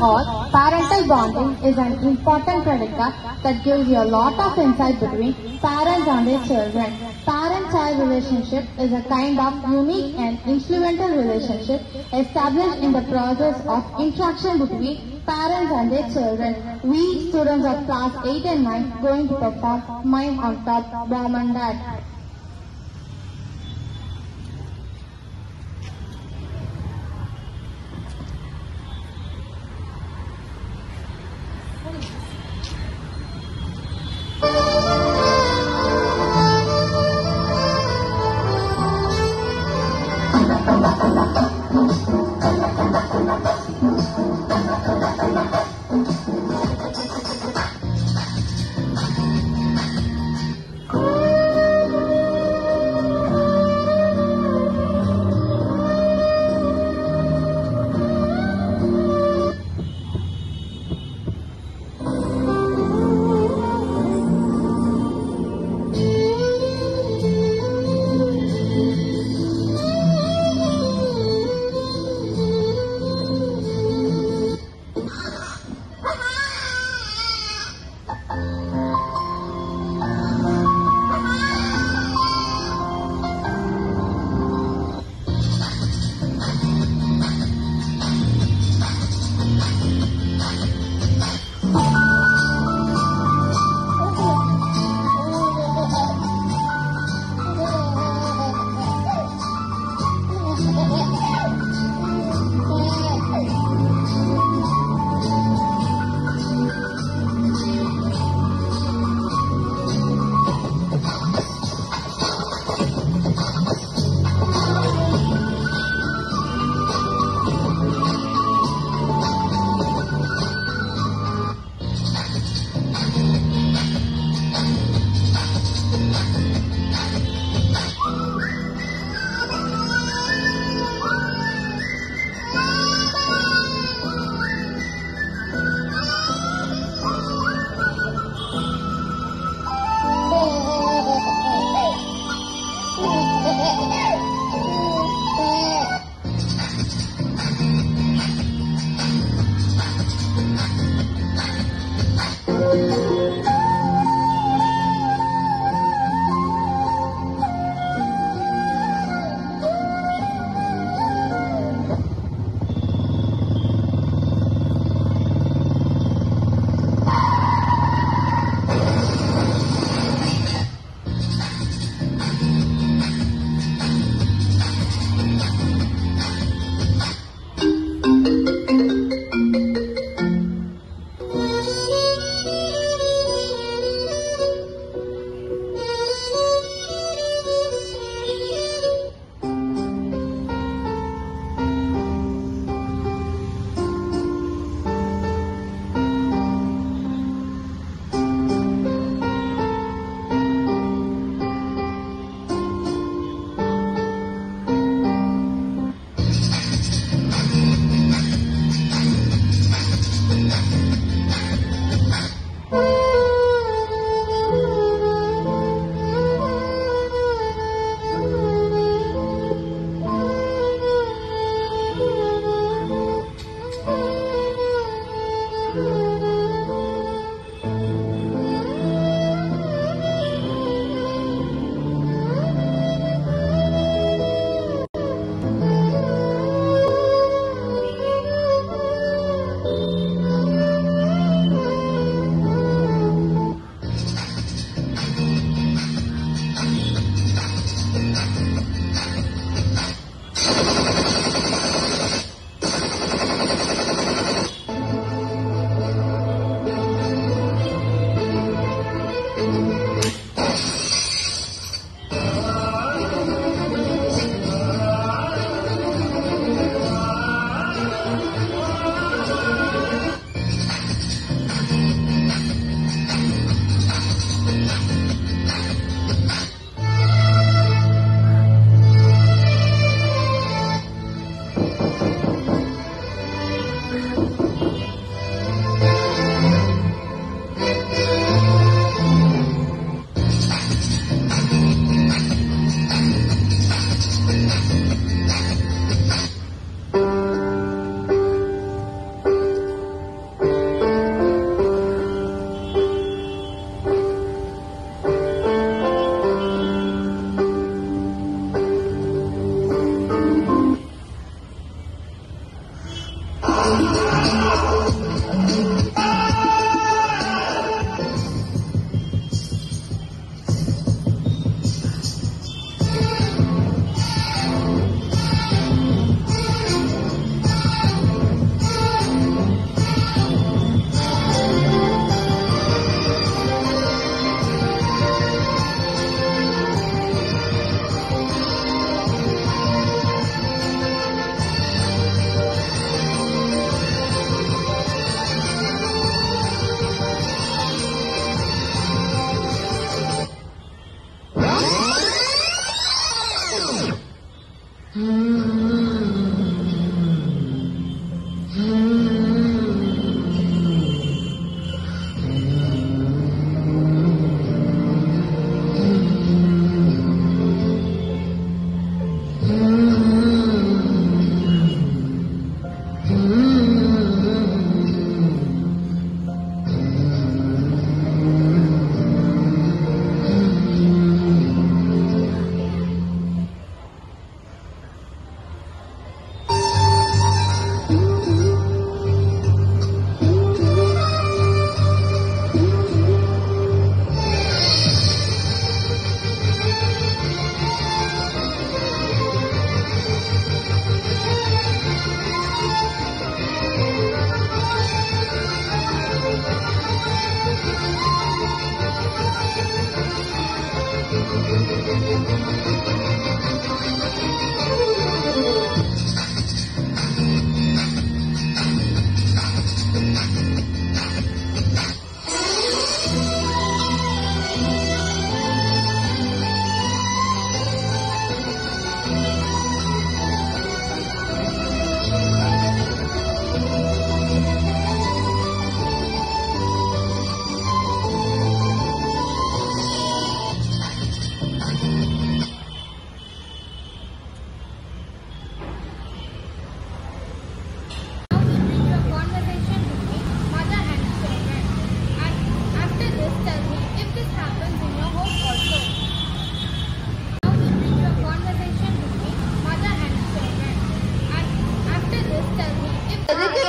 all, parental bonding is an important predictor that gives you a lot of insight between parents and their children. Parent-child relationship is a kind of unique and influential relationship established in the process of interaction between parents and their children. We, students of class 8 and 9, going to perform Mime on Top, Mom and Dad.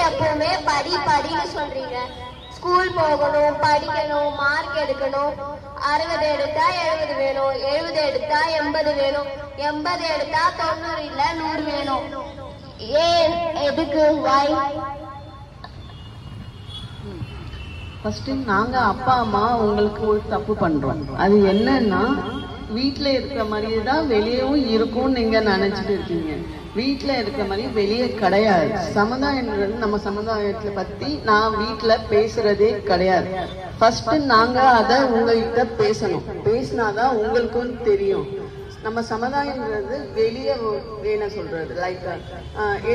எப்பவுமே படின்னு சொல்றீங்க. School போகணும், படிக்கணும், mark எடுக்கணும். 60 எடுத்தா 70 வேணும், 70 எடுத்தா 80 வேணும், 80 எடுத்தா 90 இல்ல 100 வேணும். ஏன், எதுக்கு, வாய்? ஃபர்ஸ்ட் நாங்க அப்பா அம்மா உங்களுக்கு ஒரு தப்பு பண்றோம். அது என்னன்னா, வீட்டுல இருக்கிற மாதிரியே தான் வெளியவும் இருக்கும்னு நீங்க நினைச்சிட்டு இருக்கீங்க. வீட்டுல இருக்கிற மாதிரி வெளியே கிடையாது. சமுதாயம்ன்றது நம்ம சமுதாயத்துல பத்தி நான் வீட்டுல பேசுறதே கிடையாது. ஃபர்ஸ்ட் நாங்க அதை உங்ககிட்ட பேசணும். பேசினாதான் உங்களுக்கும் தெரியும். நம்ம சமுதாயம்ன்றது வெளியே என்ன சொல்றது, லைக்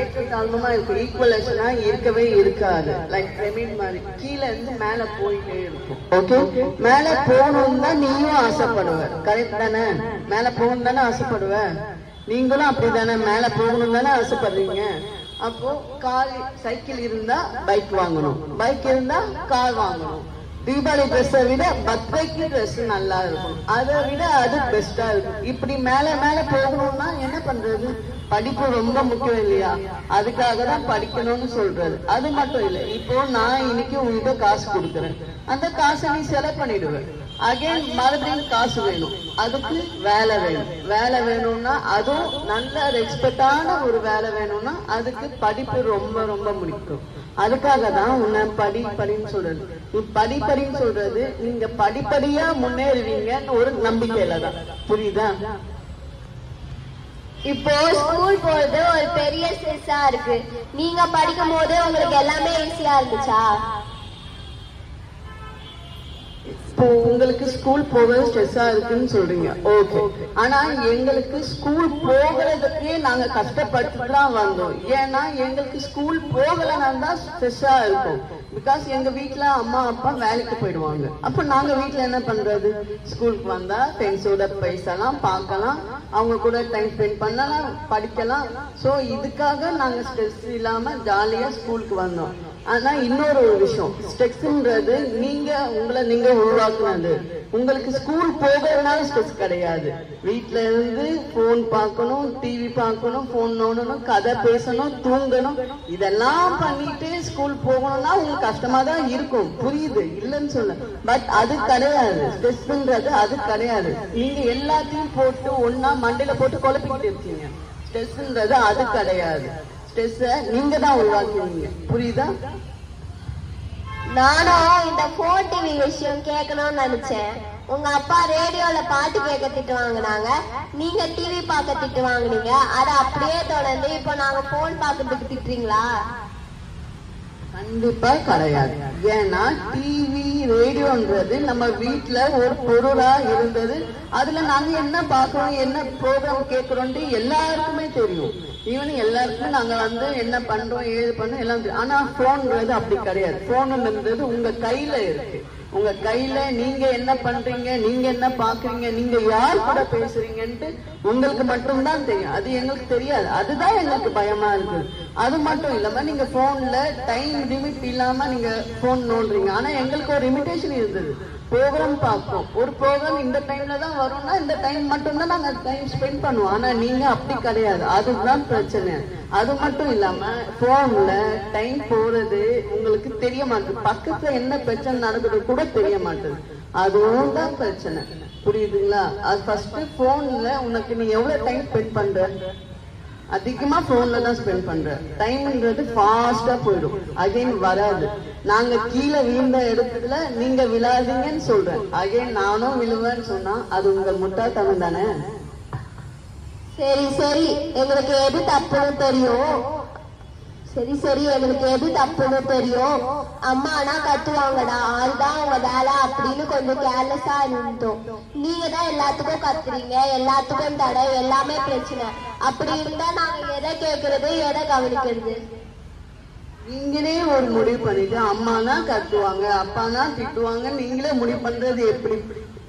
ஏற்றத்தாழ்வுமா இருக்கு, ஈக்குவலேஷனா இருக்கவே இருக்காது. லைக் பிரமிட் மாதிரி கீழே இருந்து மேல போயிட்டே இருக்கும். ஓகே, மேல போகணும்னு தான் நீயும் ஆசைப்படுவ, கரெக்ட் தானே? மேல போகணும் தானே ஆசைப்படுவ, நீங்களும் அப்படித்தானே மேல போகணும் தானே ஆசைப்படுறீங்க. அப்போ கார், சைக்கிள் இருந்தா பைக் வாங்கணும், பைக் இருந்தா கார் வாங்கணும். தீபாவளி ட்ரெஸ்ஸை விட பர்த்டேக்கு ட்ரெஸ் நல்லா இருக்கும், அதை விட அது பெஸ்டா இருக்கும். இப்படி மேல மேல போகணும்னா என்ன பண்றது? படிப்பு ரொம்ப முக்கியம் இல்லையா? அதுக்காக தான் படிக்கணும்னு சொல்றது. அது மட்டும் இல்லை, இப்போ நான் இன்னைக்கு உங்ககிட்ட காசு கொடுக்குறேன், அந்த காசை நீ செலவு பண்ணிடுவேன். அகைன் மறுபடியும் காசு வேணும், அதுக்கு வேலை வேணும். வேலை வேணும்னா அதுவும் நல்ல ரெஸ்பெக்டான ஒரு வேலை வேணும்னா அதுக்கு படிப்பு ரொம்ப ரொம்ப முக்கியம். அதுக்காக தான் உன்னை படின்னு சொல்றது. நீ படின்னு சொல்றது நீங்க படிப்படியா முன்னேறுவீங்கன்னு ஒரு நம்பிக்கையில தான். புரியுதா? இப்போ ஸ்கூல் போறது ஒரு பெரிய ஸ்ட்ரெஸ்ஸா இருக்கு. நீங்க படிக்கும் போது உங்களுக்கு எல்லாமே ஈஸியா இருந்துச்சா? இப்போ உங்களுக்கு ஸ்கூல் போகிறது ஸ்ட்ரெஸ்ஸா இருக்குன்னு சொல்றீங்க, ஓகே. ஆனா எங்களுக்கு ஸ்கூல் போகிறதுக்கே நாங்க கஷ்டப்பட்டு தான் வந்தோம். ஏன்னா எங்களுக்கு ஸ்கூல் போகலன்னா தான் ஸ்ட்ரெஸ்ஸா இருக்கும். பிகாஸ் எங்க வீட்டுல அம்மா அப்பா வேலைக்கு போயிடுவாங்க. அப்ப நாங்க வீட்டுல என்ன பண்றது? ஸ்கூலுக்கு வந்தா ஃப்ரெண்ட்ஸோட பேசலாம், பார்க்கலாம், அவங்க கூட டைம் ஸ்பெண்ட் பண்ணலாம், படிக்கலாம். சோ இதுக்காக நாங்க ஸ்ட்ரெஸ் இல்லாம ஜாலியா ஸ்கூலுக்கு வந்தோம். ஆனா இன்னொரு விஷயம், ஸ்ட்ரெஸ்ன்றது உங்களை நீங்க உருவாக்குனது. உங்களுக்கு ஸ்கூல் போகிறதுனால ஸ்ட்ரெஸ் கிடையாது. வீட்டுல இருந்து போன் பார்க்கணும், டிவி பார்க்கணும், போன் நோண்டணும், கதை பேசணும், தூங்கணும், இதெல்லாம் பண்ணிட்டு ஸ்கூல் போகணும்னா உங்களுக்கு கஷ்டமா தான் இருக்கும். புரியுது, இல்லைன்னு சொல்ல. பட் அது கிடையாது. ஸ்ட்ரெஸ்ன்றது அது கிடையாது. நீங்க எல்லாத்தையும் போட்டு ஒன்னா மண்டையில போட்டு குழப்பிக்கிட்டு இருக்கீங்க. ஸ்ட்ரெஸ்ன்றது அது கிடையாது. ஸ்ட்ரெஸ் நீங்க தான் உருவாக்குவீங்க. புரியுதா? நானும் இந்த போன் டிவி விஷயம் கேட்கணும்னு நினைச்சேன். உங்க அப்பா ரேடியோல பாட்டு கேட்க திட்டு வாங்கினாங்க, நீங்க டிவி பார்க்க திட்டு வாங்கினீங்க. அதை அப்படியே தொடர்ந்து இப்போ நாங்க போன் பார்க்கறதுக்கு திட்டுறீங்களா? கண்டிப்பா கிடையாது. ஏன்னா டிவி ரேடியோன்றது நம்ம வீட்டுல ஒரு பொருளா இருந்தது. அதுல நாங்க என்ன பாக்குறோம், என்ன ப்ரோக்ராம் கேட்கிறோம்னு எல்லாருக்குமே தெரியும். ஈவன் எல்லாருக்குமே நாங்க என்ன பண்றோம், ஏது பண்றோம் எல்லாம் தெரியும். ஆனா போன்றது அப்படி கிடையாது. போன்ன்றது உங்க கையில இருக்கு. உங்க கையில நீங்க என்ன பண்றீங்க, நீங்க என்ன பாக்குறீங்க, நீங்க யார் கூட பேசுறீங்கன்ட்டு உங்களுக்கு மட்டும்தான் தெரியும். அது எங்களுக்கு தெரியாது. அதுதான் எங்களுக்கு பயமா இருக்கு. அது மட்டும் இல்லாம நீங்க போன்ல டைம் லிமிட் இல்லாம நீங்க போன் நோண்டுறீங்க. ஆனா எங்களுக்கு ஒரு லிமிடேஷன் இருந்தது. ப்ரோக்ராம் பார்ப்போம், ஒரு ப்ரோக்ராம் இந்த டைம்ல தான் வரும்னா இந்த டைம் மட்டும்தான் நாங்க டைம் ஸ்பெண்ட் பண்ணுவோம். ஆனா நீங்க அப்படி கிடையாது. அதுதான் பிரச்சனை. அது மட்டும் இல்லாம போன்ல டைம் போறது உங்களுக்கு தெரிய மாட்டேது. பக்கத்துல என்ன பிரச்சனை நடக்குது கூட தெரிய மாட்டேது. அதுவும் தான் பிரச்சனை. புரியுதுங்களா? அது ஃபர்ஸ்ட் போன்ல உனக்கு நீ எவ்வளவு டைம் ஸ்பெண்ட் பண்ற? அதிகமா போன்ல தான் ஸ்பெண்ட் பண்ற. டைம்ன்றது ஃபாஸ்டா போயிடும், அகைன் வராது. நாங்க கீழே விழுந்த இடத்துல நீங்க விழாதீங்கன்னு சொல்றேன். அகைன் நானும் விழுவேன்னு சொன்னா அது உங்கள் முட்டாள்தனம் தானே? சரி சரி, எங்களுக்கு எது தப்புன்னு தெரியும். எங்களுக்கு எது தப்புன்னு தெரியும். அம்மானா கத்துவாங்கடா, அதுதான் உங்க வேலை அப்படின்னு கொஞ்சம் கேர்லெஸ்ஸா இருந்தோம். நீங்க தான் எல்லாத்துக்கும் கத்துறீங்க, எல்லாத்துக்கும் தடை, எல்லாமே பிரச்சனை. அப்படி இருந்தா நாங்க எதை கேட்கறது, எதை கவனிக்கிறது? நீங்களே ஒரு முடிவு பண்ணிட்டு அம்மானா கத்துவாங்க, அப்பானா திட்டுவாங்க, நீங்களே முடிவு பண்றது எப்படி?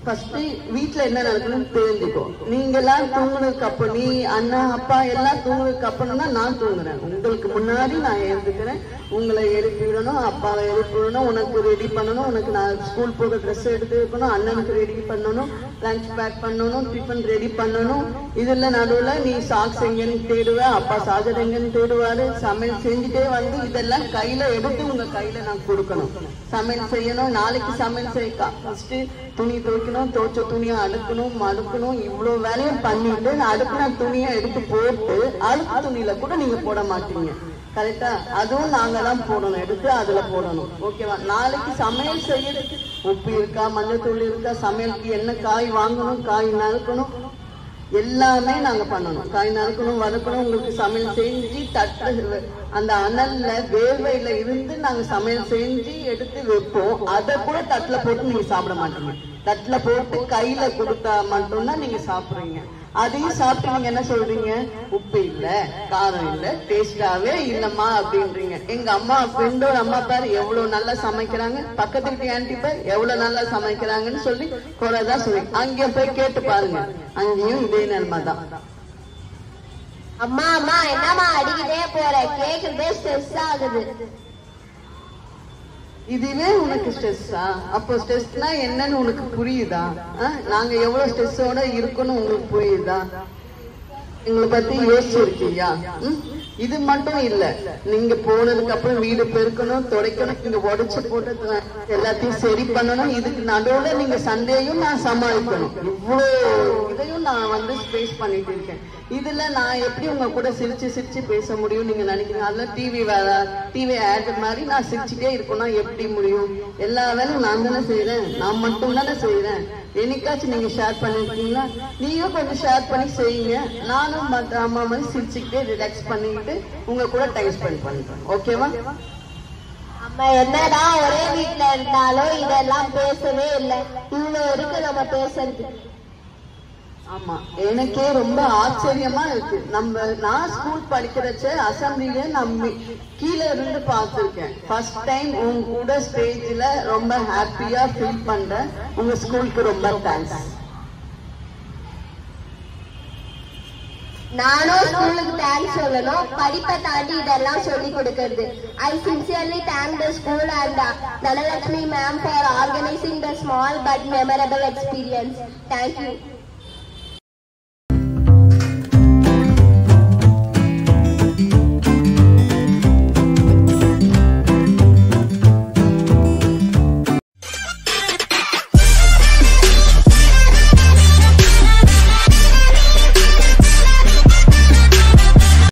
ஃபர்ஸ்ட் வீட்டுல என்ன நடக்குதுன்னு தெரிஞ்சுக்கோ. நீங்க எல்லாம் தூங்குனதுக்கு அப்புறம், நீ அண்ணா அப்பா எல்லாம் தூங்குனதுக்கு அப்புறம் தான் நான் தூங்குறேன். உங்களுக்கு முன்னாடி நான் எழுந்துக்கிறேன். உங்களை எழுப்பி விடணும், அப்பாவை எழுப்பி விடணும், உனக்கு ரெடி பண்ணணும், உனக்கு நான் ஸ்கூல் போக ட்ரெஸ் எடுத்து வைக்கணும், அண்ணனுக்கு ரெடி பண்ணணும், லஞ்ச் பேக் பண்ணணும், டிஃபன் ரெடி பண்ணணும். இதுல நடுவுல நீ சாக்ஸ் எங்கன்னு தேடுவ, அப்பா சார்ஜர் எங்கன்னு தேடுவாரு. சமையல் செஞ்சுட்டே வந்து இதெல்லாம் கையில எடுத்து உங்க கையில நான் கொடுக்கணும். சமையல் செய்யணும், நாளைக்கு சமையல் செய்ய ஃபர்ஸ்ட் துணி துவைக்கணும், துவைச்ச துணியை அடுக்கணும், மடுக்கணும். இவ்வளவு வேலையும் பண்ணிட்டு அடுக்கின துணியை எடுத்து போட்டு அழுக்கு துணியில கூட நீங்க போட மாட்டீங்க. கரெக்டா? அதுவும் நாங்க தான் போடணும், எடுத்து அதுல போடணும். ஓகேவா? நாளைக்கு சமையல் செய்யறதுக்கு உப்பு இருக்கா, மஞ்சள் இருக்கா, சமையலுக்கு என்ன காய் வாங்கணும், காய் நறுக்கணும், எல்லாமே நாங்க பண்ணணும். காய் நறுக்கணும், வதக்கணும். உங்களுக்கு சமையல் செஞ்சு தட்டு அந்த அனல்ல வேர்வையில இருந்து நாங்க சமையல் செஞ்சு எடுத்து வைப்போம். அதை கூட தட்டுல போட்டு நீங்க சாப்பிட மாட்டீங்க. தட்டுல போட்டு கையில கொடுத்தா மட்டும்தான் நீங்க சாப்பிடுறீங்க. அதையும் சாப்பிட்டு நீங்க என்ன சொல்றீங்க? உப்பு இல்ல, காரம் இல்ல, டேஸ்டாவே இல்லம்மா அப்படின்றீங்க. எங்க அம்மா ஃப்ரெண்டோட அம்மா பாரு எவ்வளவு நல்லா சமைக்கிறாங்க, பக்கத்து வீட்டு ஆன்டி பாரு எவ்வளவு நல்லா சமைக்கிறாங்கன்னு சொல்லி குறைதான் சொல்லி அங்க போய் கேட்டு பாருங்க, அங்கேயும் இதே நிலைமை தான். அம்மா அம்மா என்னம்மா அடிக்கிட்டே போற, கேக்குறதே ஸ்ட்ரெஸ் ஆகுது. இதுவே உனக்கு ஸ்ட்ரெஸ்ஸா? அப்போ ஸ்ட்ரெஸ்னா என்னன்னு உனக்கு புரியுதா? நாங்க எவ்வளவு ஸ்ட்ரெஸ்ஸோட இருக்கணும் உங்களுக்கு புரியுதா? எங்களை பத்தி யோசிச்சிருக்கீங்க? இது மட்டும் இல்ல, நீங்க போனதுக்கு அப்புறம் வீடு பெருக்கணும், துடைக்கணும், இங்க உடைச்சு போட்டு எல்லாத்தையும் சரி பண்ணணும். இதுக்கு நடுவுல நீங்க சண்டையும் நான் சமாளிக்கணும். இவ்வளவு இதையும் நான் வந்து ஸ்பேஸ் பண்ணிட்டு இருக்கேன். இதுல நான் எப்படி உங்க கூட சிரிச்சு சிரிச்சு பேச முடியும் நீங்க நினைக்கிறீங்க? அதுல டிவி ஆட் மாதிரி நான் சிரிச்சுட்டே இருக்கணும்னா எப்படி முடியும்? எல்லா வேலையும் நான் தானே செய்யறேன், நான் மட்டும் தானே செய்யறேன். என்னைக்காச்சும் நீங்க ஷேர் பண்ணிருக்கீங்களா? நீயும் கொஞ்சம் ஷேர் பண்ணி செய்யுங்க. நானும் மற்ற அம்மா மாதிரி சிரிச்சுக்கிட்டே ரிலாக்ஸ் பண்ணிக்கிட்டு உங்க கூட டைம் ஸ்பெண்ட் பண்றேன். ஓகேவா? அம்மா என்னதான் ஒரே வீட்டுல இருந்தாலும் இதெல்லாம் பேசவே இல்லை. இவ்வளவு இருக்கு நம்ம பேசுறது. ஆமா, எனக்கே ரொம்ப ஆச்சரியமா இருக்கு. நான் ஸ்கூல் படிக்கிறச்ச அசம்பிளில நம்ம கீழே இருந்து பார்த்திருக்கேன். ஃபர்ஸ்ட் டைம் உங்க கூட ஸ்டேஜ்ல ரொம்ப ஹாப்பியா ஃபீல் பண்றேன். உங்க ஸ்கூலுக்கு ரொம்ப தேங்க்ஸ். நானும் ஸ்கூலுக்கு தேங்க்ஸ் சொல்லணும். படிப்பை தாண்டி இதெல்லாம் சொல்லி கொடுக்கிறது. I sincerely thank the school and Dhanalakshmi ma'am for organizing the small but memorable experience. Thank you.